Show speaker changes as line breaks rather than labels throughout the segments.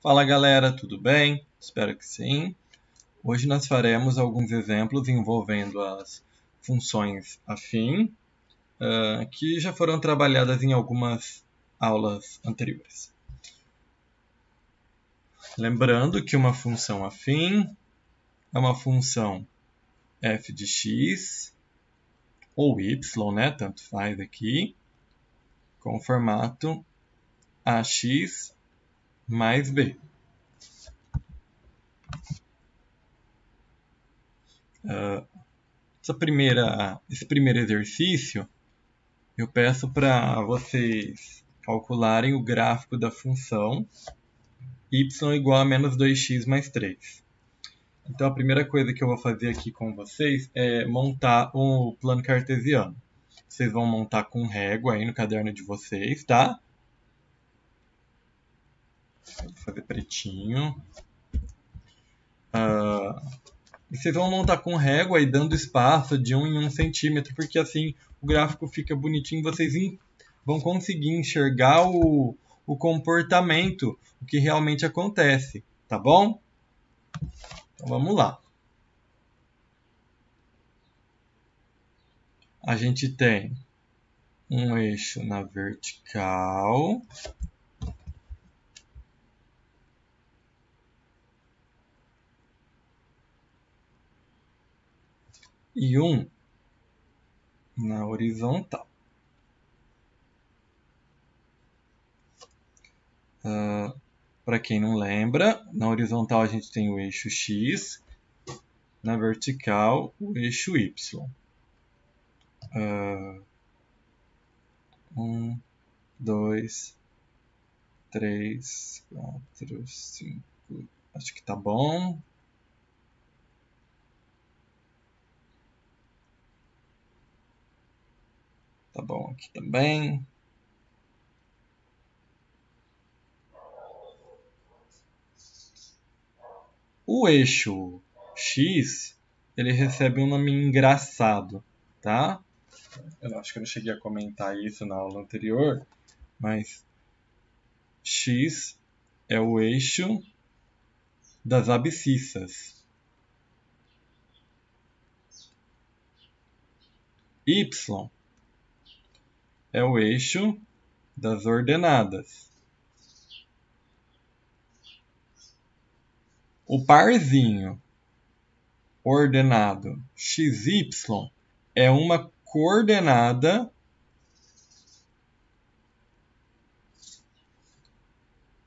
Fala galera, tudo bem? Espero que sim. Hoje nós faremos alguns exemplos envolvendo as funções afim, que já foram trabalhadas em algumas aulas anteriores. Lembrando que uma função afim é uma função f de x ou y, né? Tanto faz aqui, com o formato ax mais b. Esse primeiro exercício, eu peço para vocês calcularem o gráfico da função y igual a menos 2x mais 3. Então, a primeira coisa que eu vou fazer aqui com vocês é montar o plano cartesiano. Vocês vão montar com régua aí no caderno de vocês, tá? Vou fazer pretinho. E vocês vão montar com régua e dando espaço de 1 em 1 centímetro, porque assim o gráfico fica bonitinho, vocês vão conseguir enxergar o comportamento, o que realmente acontece, tá bom? Então vamos lá. A gente tem um eixo na vertical e um na horizontal. Para quem não lembra, na horizontal a gente tem o eixo x, na vertical o eixo y. 1, 2, 3, 4, 5. Acho que tá bom. Tá bom aqui também. O eixo x, ele recebe um nome engraçado, tá? Eu acho que eu não cheguei a comentar isso na aula anterior, mas x é o eixo das abscissas. Y é o eixo das ordenadas. O parzinho ordenado xy é uma coordenada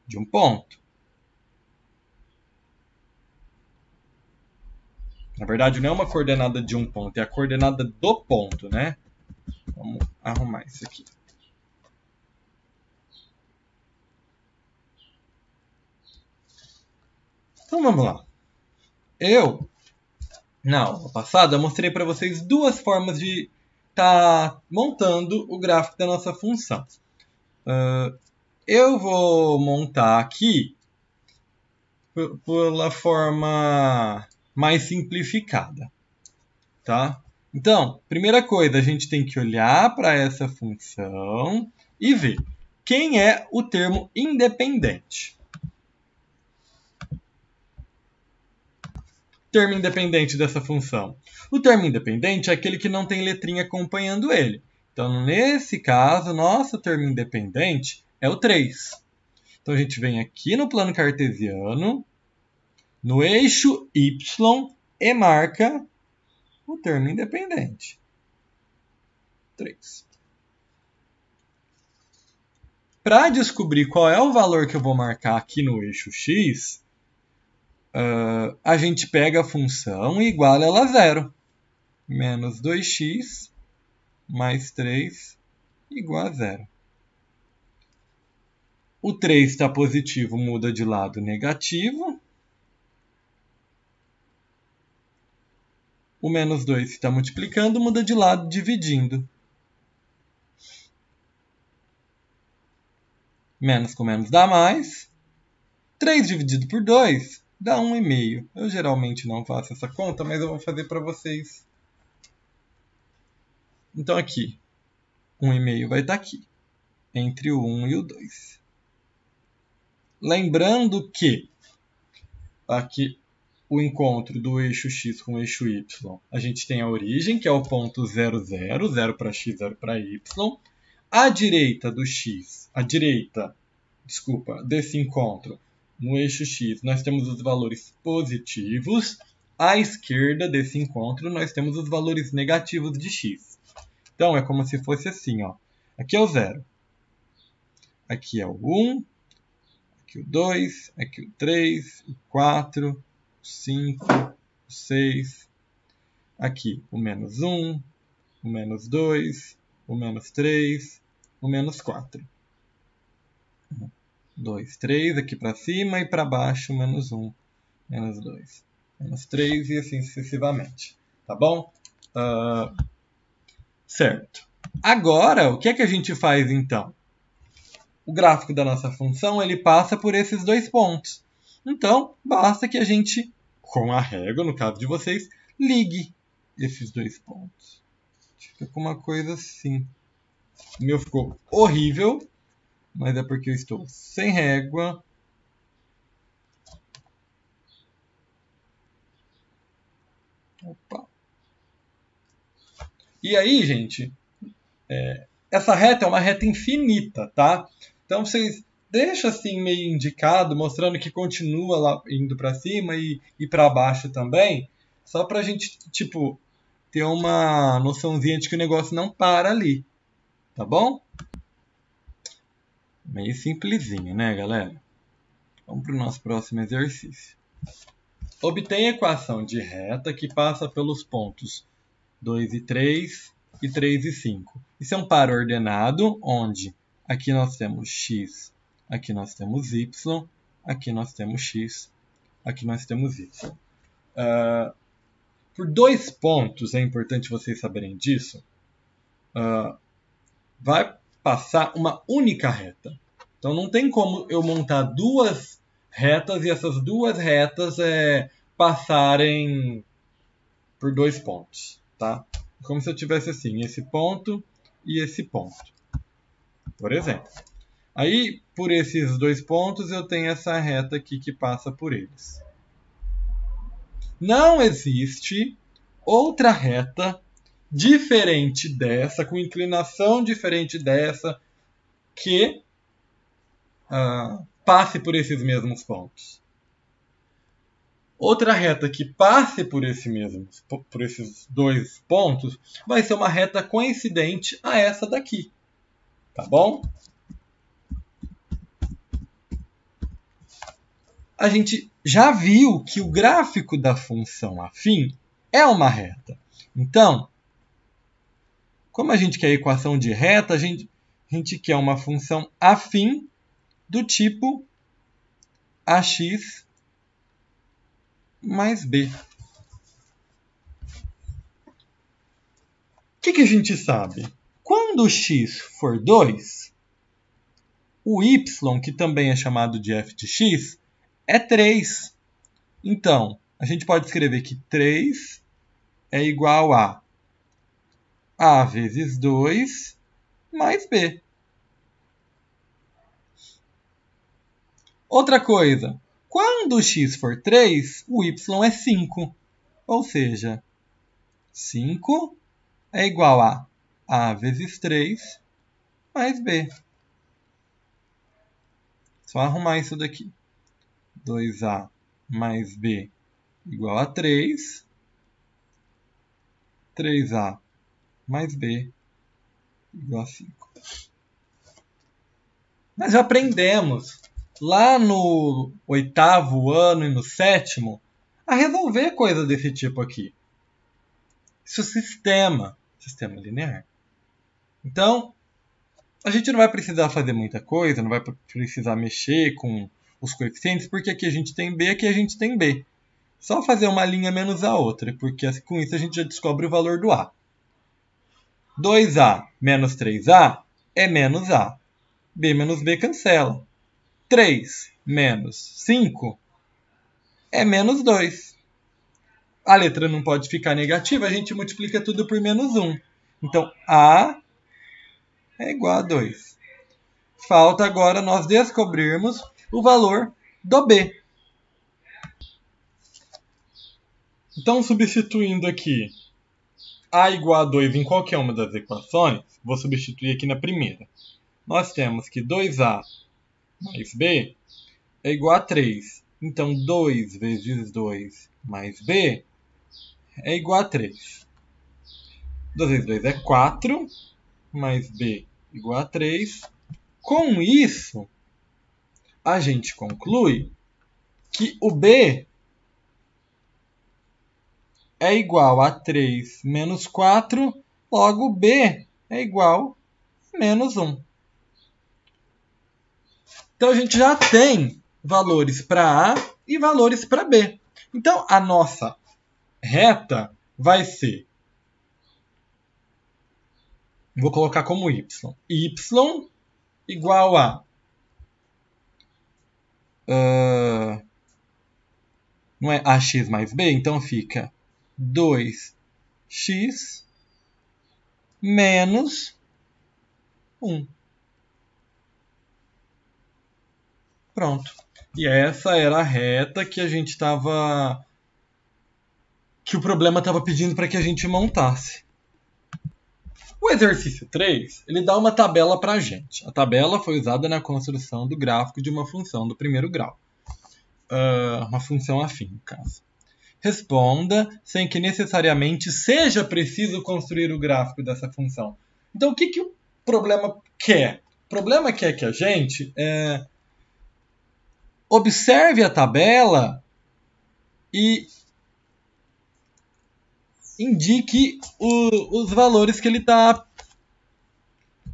de um ponto. Na verdade, não é uma coordenada de um ponto, é a coordenada do ponto, né? Vamos arrumar isso aqui. Então vamos lá. Na aula passada, mostrei para vocês duas formas de estar montando o gráfico da nossa função. Eu vou montar aqui pela forma mais simplificada, tá? Então, primeira coisa, a gente tem que olhar para essa função e ver quem é o termo independente. Termo independente dessa função. O termo independente é aquele que não tem letrinha acompanhando ele. Então, nesse caso, nosso termo independente é o 3. Então, a gente vem aqui no plano cartesiano, no eixo y, e marca o termo independente. 3. Para descobrir qual é o valor que eu vou marcar aqui no eixo x, a gente pega a função e iguala ela a zero. Menos 2x mais 3 igual a zero. O 3 está positivo, muda de lado negativo. O menos 2 está multiplicando, muda de lado dividindo. Menos com menos dá mais. 3 dividido por 2 dá 1,5. Eu geralmente não faço essa conta, mas eu vou fazer para vocês. Então aqui, 1,5 vai estar aqui, entre o 1 e o 2. Lembrando que aqui o encontro do eixo x com o eixo y, a gente tem a origem, que é o ponto 0, 0, 0 para x, 0 para y. À direita do x, desse encontro, no eixo x, nós temos os valores positivos. À esquerda desse encontro, nós temos os valores negativos de x. Então, é como se fosse assim, ó. Aqui é o 0. Aqui é o 1. Aqui o 2. Aqui o 3. O 4. O 5. O 6. Aqui o menos 1. O menos 2. O menos 3. O menos 4. 1, 2, 3. Aqui para cima e para baixo, menos 1. Menos 2. Menos 3 e assim sucessivamente. Tá bom? Certo. Agora, o que é que a gente faz então? O gráfico da nossa função ele passa por esses dois pontos. Então, basta que a gente, com a régua, no caso de vocês, ligue esses dois pontos. Fica com uma coisa assim. O meu ficou horrível, mas é porque eu estou sem régua. Opa. E aí, gente, essa reta é uma reta infinita, tá? Então, vocês deixam assim meio indicado, mostrando que continua lá indo para cima e para baixo também, só para a gente, tipo, ter uma noçãozinha de que o negócio não para ali, tá bom? Meio simplesinho, né, galera? Vamos para o nosso próximo exercício. Obtenha a equação de reta que passa pelos pontos 2 e 3 e 3 e 5. Isso é um par ordenado, onde aqui nós temos x, aqui nós temos y, aqui nós temos x, aqui nós temos y. Por dois pontos, é importante vocês saberem disso, vai passar uma única reta. Então não tem como eu montar duas retas e essas duas retas passarem por dois pontos, tá? Como se eu tivesse assim, esse ponto e esse ponto, por exemplo. Aí, por esses dois pontos, eu tenho essa reta aqui que passa por eles. Não existe outra reta diferente dessa, com inclinação diferente dessa, que passe por esses mesmos pontos. Outra reta que passe por esses dois pontos vai ser uma reta coincidente a essa daqui. Tá bom? A gente já viu que o gráfico da função afim é uma reta. Então, como a gente quer a equação de reta, a gente quer uma função afim do tipo ax mais b. O que a gente sabe? Quando x for 2, o y, que também é chamado de f de x, é 3. Então, a gente pode escrever que 3 é igual a vezes 2 mais b. Outra coisa, quando x for 3, o y é 5. Ou seja, 5 é igual a vezes 3 mais b. Só arrumar isso daqui. 2a mais b igual a 3. 3a mais b igual a 5. Nós já aprendemos lá no 8º ano e no 7º a resolver coisas desse tipo aqui. Isso é sistema linear. Então, a gente não vai precisar fazer muita coisa, não vai precisar mexer com os coeficientes, porque aqui a gente tem b, aqui a gente tem b. Só fazer uma linha menos a outra, porque com isso a gente já descobre o valor do a. 2a menos 3a é menos a. b menos b cancela. 3 menos 5 é menos 2. A letra não pode ficar negativa, a gente multiplica tudo por menos 1. Então, a é igual a 2. Falta agora nós descobrirmos o valor do B. Então, substituindo aqui A igual a 2 em qualquer uma das equações, vou substituir aqui na primeira. Nós temos que 2A mais B é igual a 3. Então, 2 vezes 2 mais B é igual a 3. 2 vezes 2 é 4, mais B igual a 3. Com isso, a gente conclui que o B é igual a 3 menos 4, logo B é igual a menos 1. Então, a gente já tem valores para A e valores para B. Então, a nossa reta vai ser, vou colocar como y, y igual a, não é ax mais b, então fica 2x menos 1. Pronto. E essa era a reta que a gente estava, que o problema estava pedindo para que a gente montasse. O exercício 3, ele dá uma tabela para a gente. A tabela foi usada na construção do gráfico de uma função do primeiro grau. Uma função afim, no caso. Responda sem que necessariamente seja preciso construir o gráfico dessa função. Então, o que o problema quer? O problema quer que a gente observe a tabela e indique os valores que ele está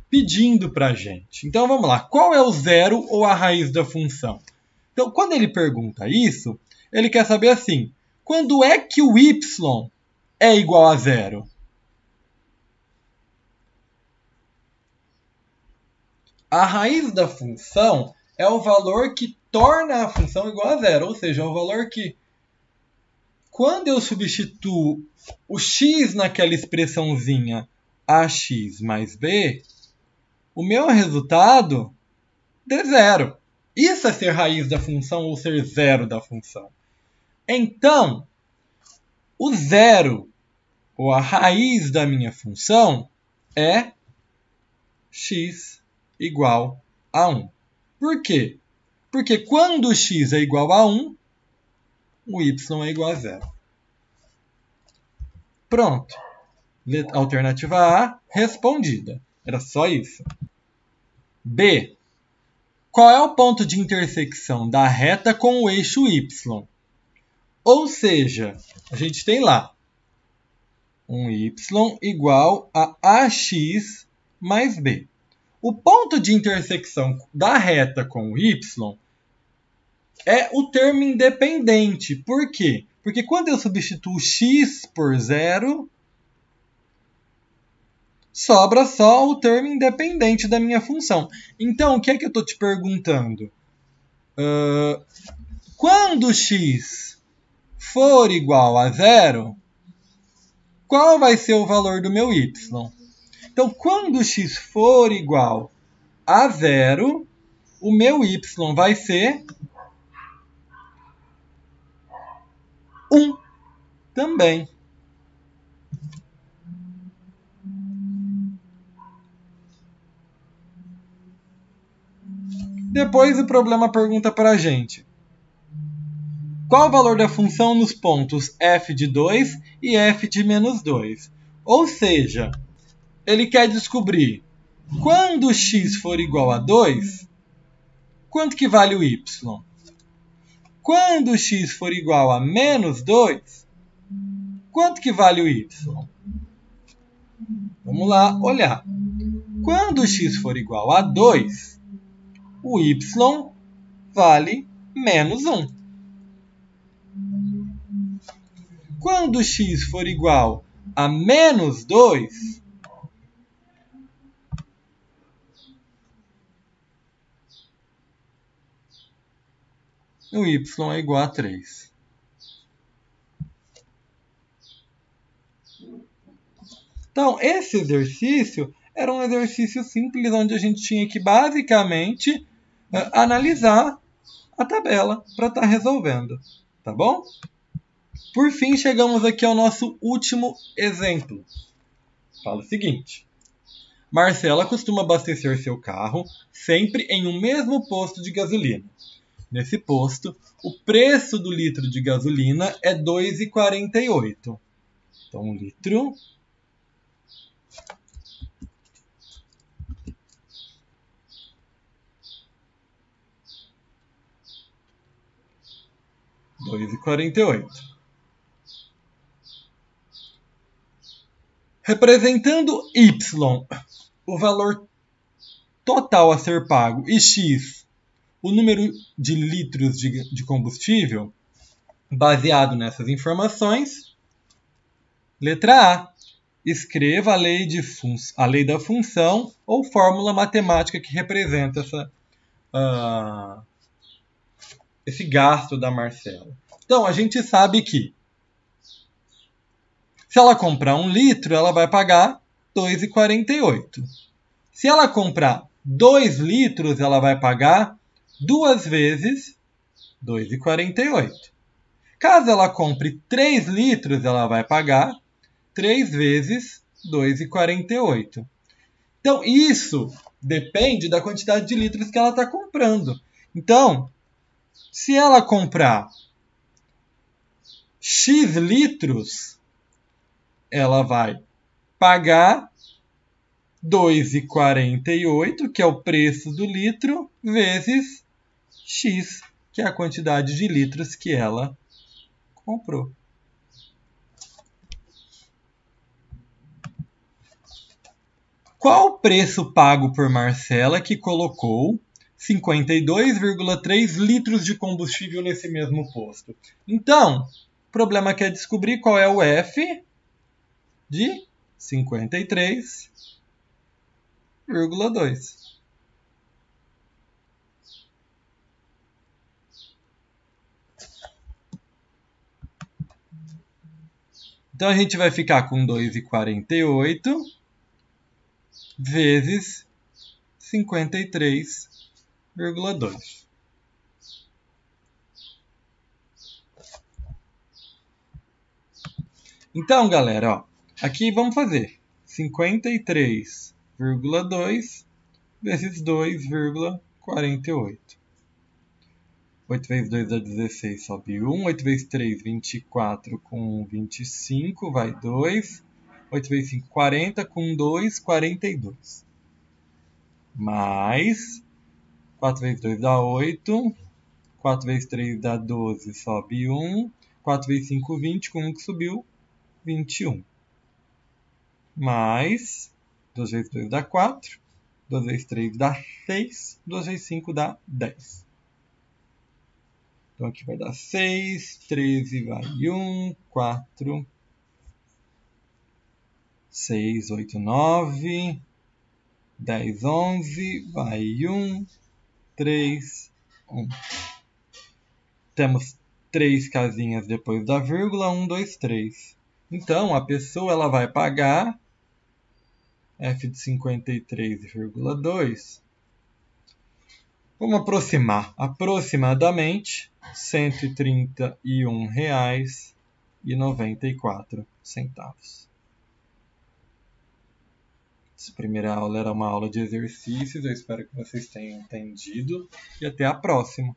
pedindo para a gente. Então, vamos lá. Qual é o zero ou a raiz da função? Então, quando ele pergunta isso, ele quer saber assim, quando é que o y é igual a zero? A raiz da função é o valor que torna a função igual a zero, ou seja, é o valor que, quando eu substituo o x naquela expressãozinha ax mais b, o meu resultado dê zero. Isso é ser raiz da função ou ser zero da função. Então, o zero, ou a raiz da minha função, é x igual a 1. Por quê? Porque quando x é igual a 1, o y é igual a zero. Pronto. Alternativa A, respondida. Era só isso. B. Qual é o ponto de intersecção da reta com o eixo y? Ou seja, a gente tem lá um y igual a ax mais b. O ponto de intersecção da reta com o y é o termo independente. Por quê? Porque quando eu substituo x por zero, sobra só o termo independente da minha função. Então, o que é que eu estou te perguntando? Quando x for igual a zero, qual vai ser o valor do meu y? Então, quando x for igual a zero, o meu y vai ser 1 também. Depois o problema pergunta para a gente: qual o valor da função nos pontos f de 2 e f de menos 2? Ou seja, ele quer descobrir quando x for igual a 2, quanto que vale o y? Quando x for igual a menos 2, quanto que vale o y? Vamos lá olhar. Quando x for igual a 2, o y vale menos 1. Quando x for igual a menos 2, o y é igual a 3. Então, esse exercício era um exercício simples, onde a gente tinha que basicamente analisar a tabela para estar resolvendo, tá bom? Por fim, chegamos aqui ao nosso último exemplo. Fala o seguinte: Marcela costuma abastecer seu carro sempre em um mesmo posto de gasolina. Nesse posto, o preço do litro de gasolina é R$ 2,48. Então, um litro R$ 2,48. Representando Y, o valor total a ser pago, e X, o número de litros de combustível, baseado nessas informações, letra A, escreva a lei da função ou fórmula matemática que representa esse gasto da Marcela. Então, a gente sabe que se ela comprar 1 litro, ela vai pagar R$ 2,48. Se ela comprar 2 litros, ela vai pagar 2 vezes R$ 2,48. Caso ela compre 3 litros, ela vai pagar 3 vezes R$ 2,48. Então, isso depende da quantidade de litros que ela está comprando. Então, se ela comprar X litros, ela vai pagar R$ 2,48, que é o preço do litro, vezes X, que é a quantidade de litros que ela comprou. Qual o preço pago por Marcela, que colocou 52,3 litros de combustível nesse mesmo posto? Então, o problema aqui é descobrir qual é o F de 53,2. Então a gente vai ficar com 2,48 vezes 53,2. Então, galera, ó, aqui vamos fazer 53,2 vezes 2,48. 8 vezes 2 dá 16, sobe 1. 8 vezes 3, 24. Com 1, 25, vai 2. 8 vezes 5, 40. Com 2, 42. Mais 4 vezes 2 dá 8. 4 vezes 3 dá 12, sobe 1. 4 vezes 5, 20. Com 1 que subiu, 21. Mais 2 vezes 2 dá 4. 2 vezes 3 dá 6. 2 vezes 5 dá 10. Então aqui vai dar 6, 13 vai 1, 4, 6, 8, 9, 10, 11, vai 1, 3, 1. Temos 3 casinhas depois da vírgula, 1, 2, 3. Então a pessoa ela vai pagar F de 53,2. Vamos aproximar. Aproximadamente R$ 131,94. Essa primeira aula era uma aula de exercícios. Eu espero que vocês tenham entendido. E até a próxima.